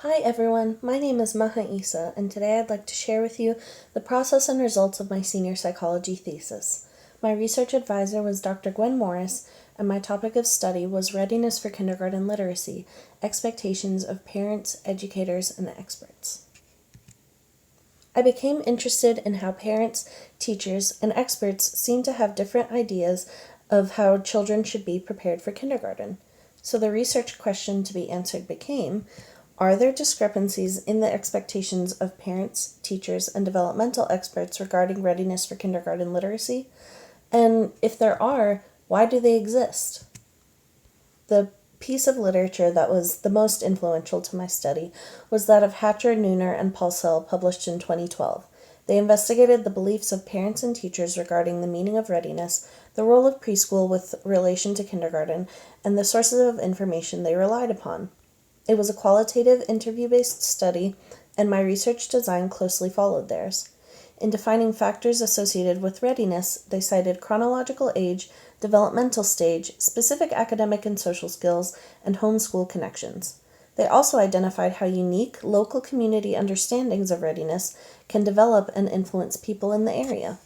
Hi everyone, my name is Maha Issa, and today I'd like to share with you the process and results of my senior psychology thesis. My research advisor was Dr. Gwen Morris, and my topic of study was Readiness for Kindergarten Literacy, Expectations of Parents, Educators, and Experts. I became interested in how parents, teachers, and experts seem to have different ideas of how children should be prepared for kindergarten. So the research question to be answered became, are there discrepancies in the expectations of parents, teachers, and developmental experts regarding readiness for kindergarten literacy? And if there are, why do they exist? The piece of literature that was the most influential to my study was that of Hatcher, Nuner, and Paulsel, published in 2012. They investigated the beliefs of parents and teachers regarding the meaning of readiness, the role of preschool with relation to kindergarten, and the sources of information they relied upon. It was a qualitative, interview-based study, and my research design closely followed theirs. In defining factors associated with readiness, they cited chronological age, developmental stage, specific academic and social skills, and homeschool connections. They also identified how unique local community understandings of readiness can develop and influence people in the area.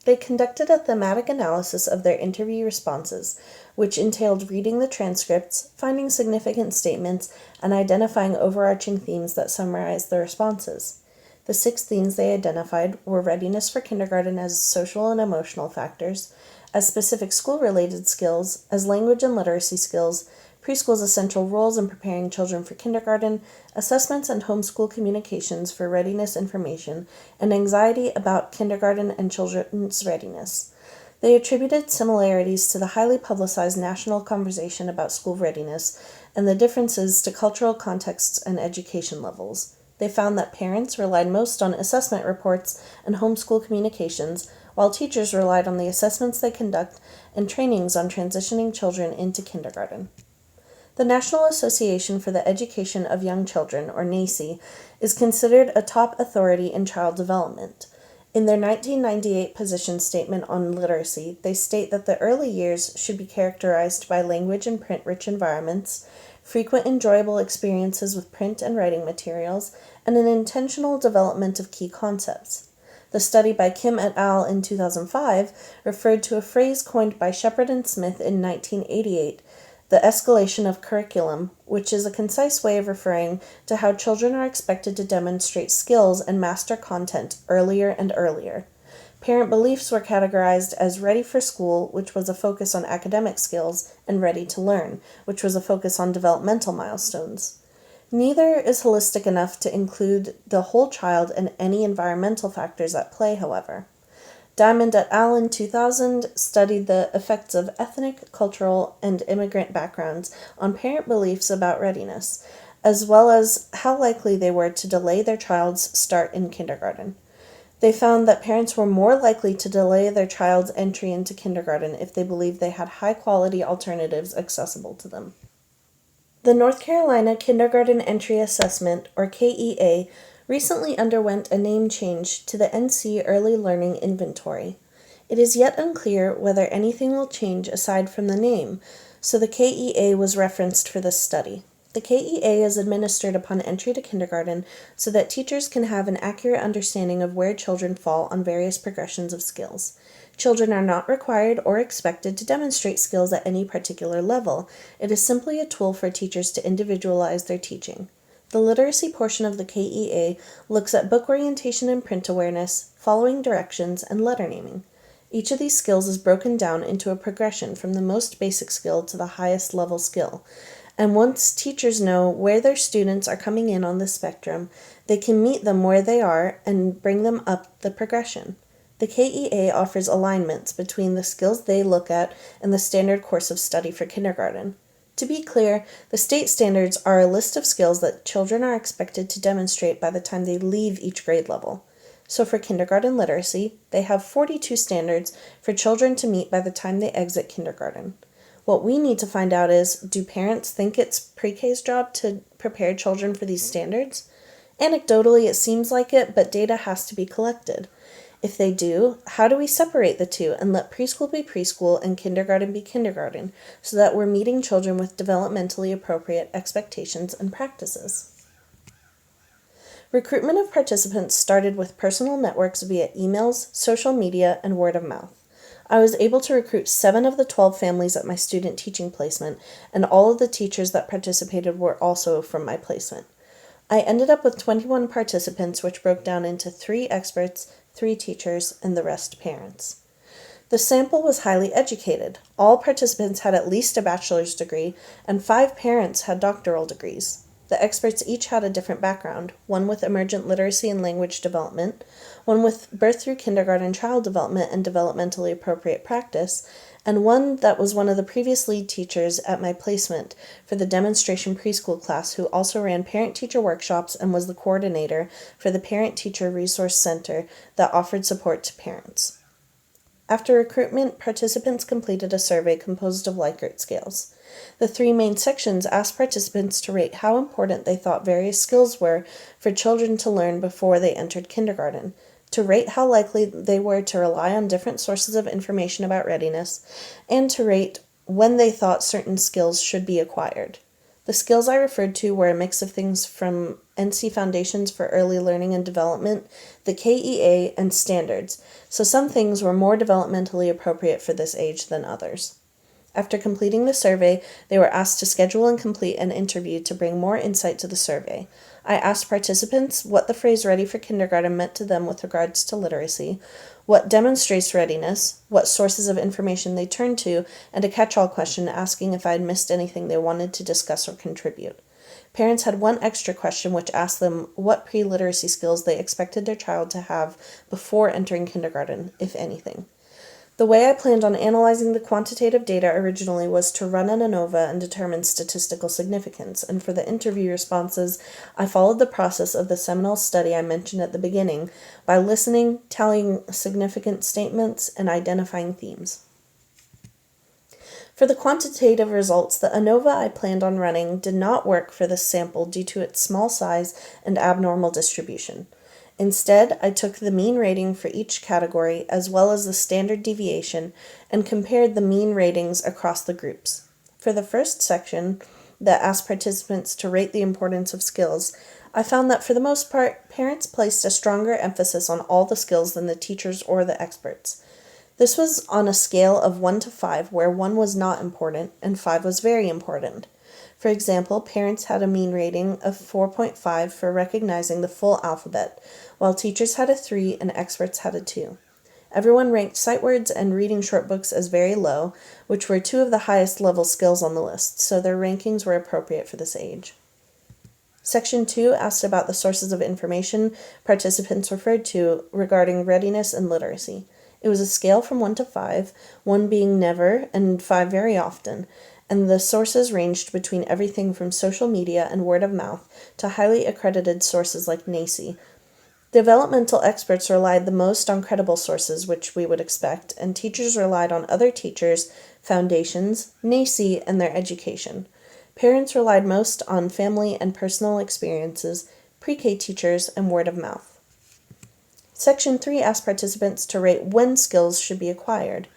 They conducted a thematic analysis of their interview responses, which entailed reading the transcripts, finding significant statements, and identifying overarching themes that summarized the responses. The 6 themes they identified were readiness for kindergarten as social and emotional factors, as specific school-related skills, as language and literacy skills, preschool's essential roles in preparing children for kindergarten, assessments and homeschool communications for readiness information, and anxiety about kindergarten and children's readiness. They attributed similarities to the highly publicized national conversation about school readiness and the differences to cultural contexts and education levels. They found that parents relied most on assessment reports and homeschool communications, while teachers relied on the assessments they conduct and trainings on transitioning children into kindergarten. The National Association for the Education of Young Children, or NAEYC, is considered a top authority in child development. In their 1998 Position Statement on Literacy, they state that the early years should be characterized by language and print-rich environments, frequent enjoyable experiences with print and writing materials, and an intentional development of key concepts. The study by Kim et al. In 2005 referred to a phrase coined by Shepard and Smith in 1988, the escalation of curriculum, which is a concise way of referring to how children are expected to demonstrate skills and master content earlier and earlier. Parent beliefs were categorized as ready for school, which was a focus on academic skills, and ready to learn, which was a focus on developmental milestones. Neither is holistic enough to include the whole child and any environmental factors at play, however. Diamond et al. In 2000 studied the effects of ethnic, cultural, and immigrant backgrounds on parent beliefs about readiness, as well as how likely they were to delay their child's start in kindergarten. They found that parents were more likely to delay their child's entry into kindergarten if they believed they had high-quality alternatives accessible to them. The North Carolina Kindergarten Entry Assessment, or KEA, recently underwent a name change to the NC Early Learning Inventory. It is yet unclear whether anything will change aside from the name, so the KEA was referenced for this study. The KEA is administered upon entry to kindergarten so that teachers can have an accurate understanding of where children fall on various progressions of skills. Children are not required or expected to demonstrate skills at any particular level. It is simply a tool for teachers to individualize their teaching. The literacy portion of the KEA looks at book orientation and print awareness, following directions, and letter naming. Each of these skills is broken down into a progression from the most basic skill to the highest level skill. And once teachers know where their students are coming in on the spectrum, they can meet them where they are and bring them up the progression. The KEA offers alignments between the skills they look at and the standard course of study for kindergarten. To be clear, the state standards are a list of skills that children are expected to demonstrate by the time they leave each grade level. So for kindergarten literacy, they have 42 standards for children to meet by the time they exit kindergarten. What we need to find out is, do parents think it's pre-K's job to prepare children for these standards? Anecdotally, it seems like it, but data has to be collected. If they do, how do we separate the two and let preschool be preschool and kindergarten be kindergarten so that we're meeting children with developmentally appropriate expectations and practices? Recruitment of participants started with personal networks via emails, social media, and word of mouth. I was able to recruit 7 of the 12 families at my student teaching placement, and all of the teachers that participated were also from my placement. I ended up with 21 participants, which broke down into 3 experts, 3 teachers, and the rest parents. The sample was highly educated. All participants had at least a bachelor's degree, and 5 parents had doctoral degrees. The experts each had a different background, one with emergent literacy and language development, one with birth through kindergarten child development and developmentally appropriate practice, and one that was one of the previous lead teachers at my placement for the demonstration preschool class, who also ran parent-teacher workshops and was the coordinator for the Parent-Teacher Resource Center that offered support to parents. After recruitment, participants completed a survey composed of Likert scales. The 3 main sections asked participants to rate how important they thought various skills were for children to learn before they entered kindergarten, to rate how likely they were to rely on different sources of information about readiness, and to rate when they thought certain skills should be acquired. The skills I referred to were a mix of things from NC Foundations for Early Learning and Development, the KEA, and standards, so some things were more developmentally appropriate for this age than others. After completing the survey, they were asked to schedule and complete an interview to bring more insight to the survey. I asked participants what the phrase ready for kindergarten meant to them with regards to literacy, what demonstrates readiness, what sources of information they turn to, and a catch-all question asking if I had missed anything they wanted to discuss or contribute. Parents had one extra question which asked them what pre-literacy skills they expected their child to have before entering kindergarten, if anything. The way I planned on analyzing the quantitative data originally was to run an ANOVA and determine statistical significance, and for the interview responses, I followed the process of the seminal study I mentioned at the beginning by listening, tallying significant statements, and identifying themes. For the quantitative results, the ANOVA I planned on running did not work for this sample due to its small size and abnormal distribution. Instead, I took the mean rating for each category as well as the standard deviation and compared the mean ratings across the groups. For the first section, that asked participants to rate the importance of skills, I found that for the most part, parents placed a stronger emphasis on all the skills than the teachers or the experts. This was on a scale of 1 to 5, where 1 was not important and 5 was very important. For example, parents had a mean rating of 4.5 for recognizing the full alphabet, while teachers had a 3 and experts had a 2. Everyone ranked sight words and reading short books as very low, which were 2 of the highest level skills on the list, so their rankings were appropriate for this age. Section 2 asked about the sources of information participants referred to regarding readiness and literacy. It was a scale from 1 to 5, 1 being never and 5 very often, and the sources ranged between everything from social media and word of mouth to highly accredited sources like NAEYC. Developmental experts relied the most on credible sources, which we would expect, and teachers relied on other teachers, foundations, NAEYC, and their education. Parents relied most on family and personal experiences, pre-K teachers, and word of mouth. Section 3 asked participants to rate when skills should be acquired.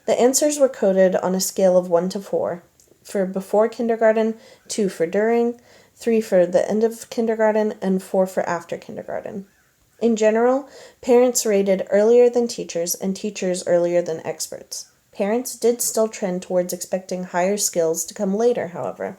The answers were coded on a scale of 1 to 4. For before kindergarten, 2 for during, 3 for the end of kindergarten, and 4 for after kindergarten. In general, parents rated earlier than teachers and teachers earlier than experts. Parents did still trend towards expecting higher skills to come later, however.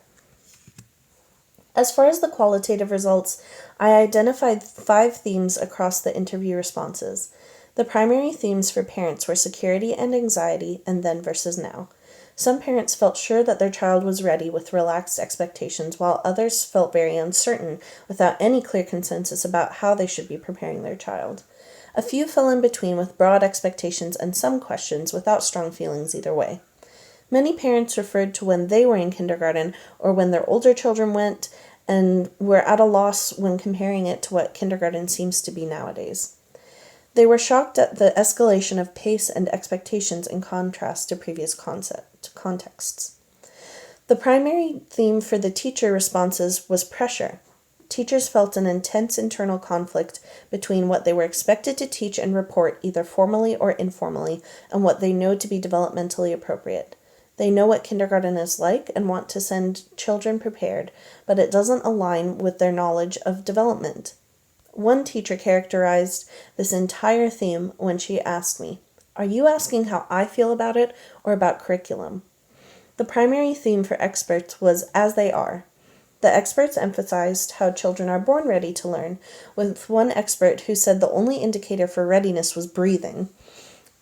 As far as the qualitative results, I identified 5 themes across the interview responses. The primary themes for parents were security and anxiety, and then versus now. Some parents felt sure that their child was ready with relaxed expectations, while others felt very uncertain without any clear consensus about how they should be preparing their child. A few fell in between with broad expectations and some questions without strong feelings either way. Many parents referred to when they were in kindergarten or when their older children went and were at a loss when comparing it to what kindergarten seems to be nowadays. They were shocked at the escalation of pace and expectations in contrast to previous contexts. The primary theme for the teacher responses was pressure. Teachers felt an intense internal conflict between what they were expected to teach and report either formally or informally and what they know to be developmentally appropriate. They know what kindergarten is like and want to send children prepared, but it doesn't align with their knowledge of development. One teacher characterized this entire theme when she asked me, "Are you asking how I feel about it or about curriculum?" The primary theme for experts was "as they are." The experts emphasized how children are born ready to learn, with one expert who said the only indicator for readiness was breathing.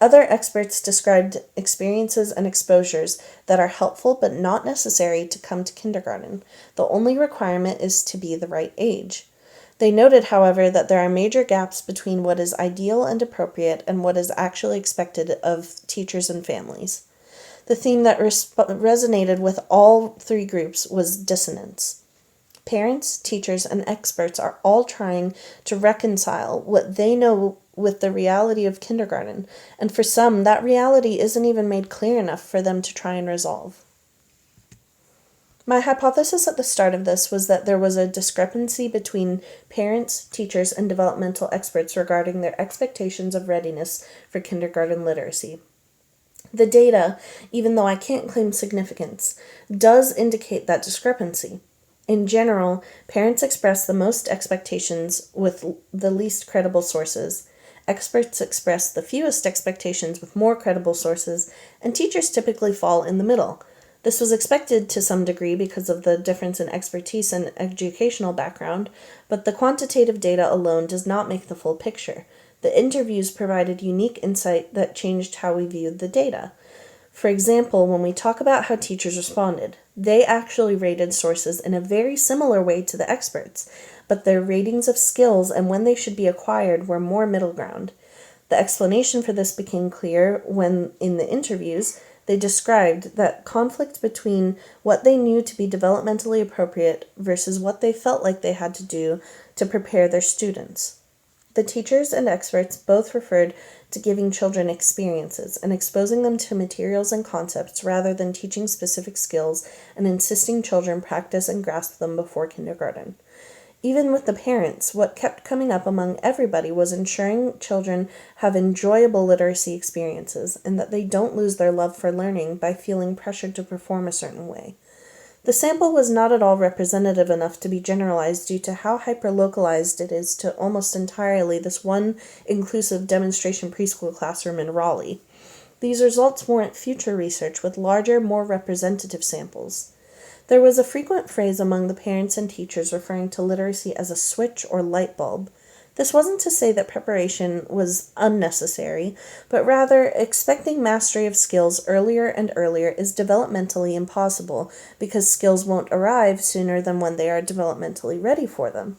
Other experts described experiences and exposures that are helpful but not necessary to come to kindergarten. The only requirement is to be the right age. They noted, however, that there are major gaps between what is ideal and appropriate and what is actually expected of teachers and families. The theme that resonated with all three groups was dissonance. Parents, teachers, and experts are all trying to reconcile what they know with the reality of kindergarten, and for some, that reality isn't even made clear enough for them to try and resolve. My hypothesis at the start of this was that there was a discrepancy between parents, teachers, and developmental experts regarding their expectations of readiness for kindergarten literacy. The data, even though I can't claim significance, does indicate that discrepancy. In general, parents express the most expectations with the least credible sources. Experts express the fewest expectations with more credible sources, and teachers typically fall in the middle. This was expected to some degree because of the difference in expertise and educational background, but the quantitative data alone does not make the full picture. The interviews provided unique insight that changed how we viewed the data. For example, when we talk about how teachers responded, they actually rated sources in a very similar way to the experts, but their ratings of skills and when they should be acquired were more middle ground. The explanation for this became clear when, in the interviews, they described that conflict between what they knew to be developmentally appropriate versus what they felt like they had to do to prepare their students. The teachers and experts both referred to giving children experiences and exposing them to materials and concepts rather than teaching specific skills and insisting children practice and grasp them before kindergarten. Even with the parents, what kept coming up among everybody was ensuring children have enjoyable literacy experiences and that they don't lose their love for learning by feeling pressured to perform a certain way. The sample was not at all representative enough to be generalized due to how hyper-localized it is to almost entirely this one inclusive demonstration preschool classroom in Raleigh. These results warrant future research with larger, more representative samples. There was a frequent phrase among the parents and teachers referring to literacy as a switch or light bulb. This wasn't to say that preparation was unnecessary, but rather expecting mastery of skills earlier and earlier is developmentally impossible because skills won't arrive sooner than when they are developmentally ready for them.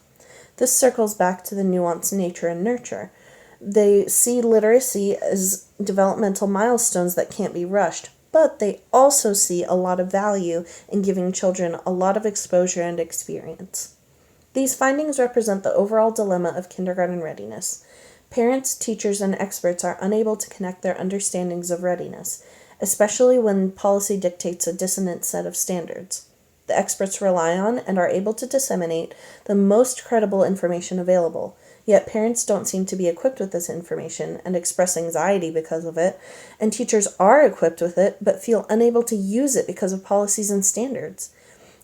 This circles back to the nuanced nature and nurture. They see literacy as developmental milestones that can't be rushed, but they also see a lot of value in giving children a lot of exposure and experience. These findings represent the overall dilemma of kindergarten readiness. Parents, teachers, and experts are unable to connect their understandings of readiness, especially when policy dictates a dissonant set of standards. The experts rely on and are able to disseminate the most credible information available, yet parents don't seem to be equipped with this information and express anxiety because of it, and teachers are equipped with it but feel unable to use it because of policies and standards.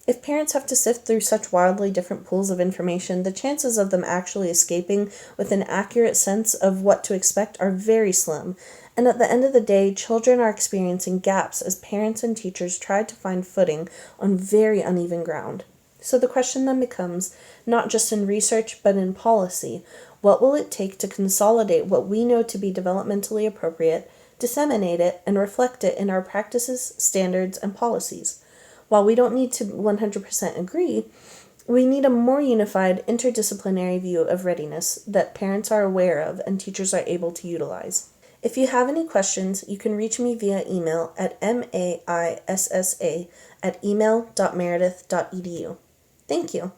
If parents have to sift through such wildly different pools of information, the chances of them actually escaping with an accurate sense of what to expect are very slim, and at the end of the day, children are experiencing gaps as parents and teachers try to find footing on very uneven ground. So the question then becomes, not just in research but in policy, what will it take to consolidate what we know to be developmentally appropriate, disseminate it, and reflect it in our practices, standards, and policies? While we don't need to 100% agree, we need a more unified, interdisciplinary view of readiness that parents are aware of and teachers are able to utilize. If you have any questions, you can reach me via email at maissa@email.meredith.edu. Thank you.